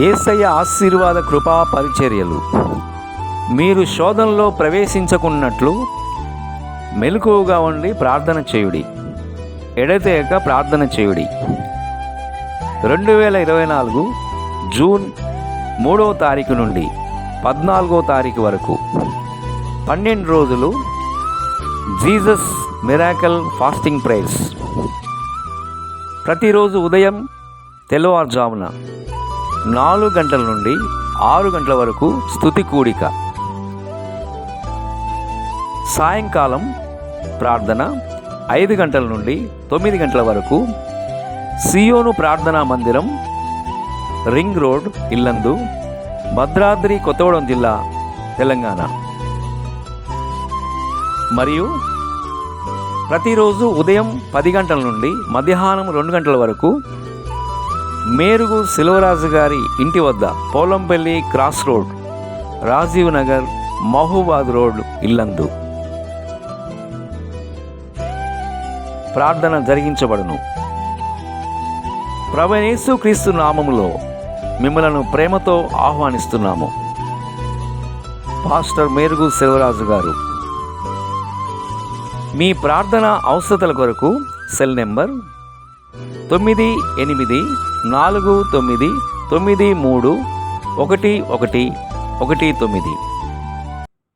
యేసయ్య ఆశీర్వాద కృపా పరిచర్యలు. మీరు శోధనలో ప్రవేశించకున్నట్లు మెలకువగా ఉండి ప్రార్థన చేయుడి, ఎడతెగక ప్రార్థన చేయుడి. 2024 జూన్ 3వ తారీఖు నుండి 14వ తారీఖు వరకు 12 రోజులు జీసస్ మిరాకల్ ఫాస్టింగ్ ప్రేయర్స్. ప్రతిరోజు ఉదయం తెల్లవారుజామున 4 గంటల నుండి 6 గంటల వరకు స్తుతి కూడిక. సాయంకాలం ప్రార్థన 5 గంటల నుండి 9 గంటల వరకు సియోను ప్రార్థనా మందిరం, రింగ్ రోడ్, ఇల్లందు, భద్రాద్రి కొత్తగూడెం జిల్లా, తెలంగాణ. మరియు ప్రతిరోజు ఉదయం 10 గంటల నుండి మధ్యాహ్నం 2 గంటల వరకు మేరుగు సెల్వరాజు గారి ఇంటి వద్ద, Polampalli cross road, Rajiv Nagar, Mahabubabad road, Yellandu ప్రార్థన జరిగించబడును. ప్రభువైన యేసుక్రీస్తు నామములో మిమ్మలను ప్రేమతో ఆహ్వానిస్తున్నాము. పాస్టర్ మేరుగు సెల్వరాజు గారు. మీ ప్రార్థన అవసరతల కొరకు సెల్ నెంబర్ 9849931119.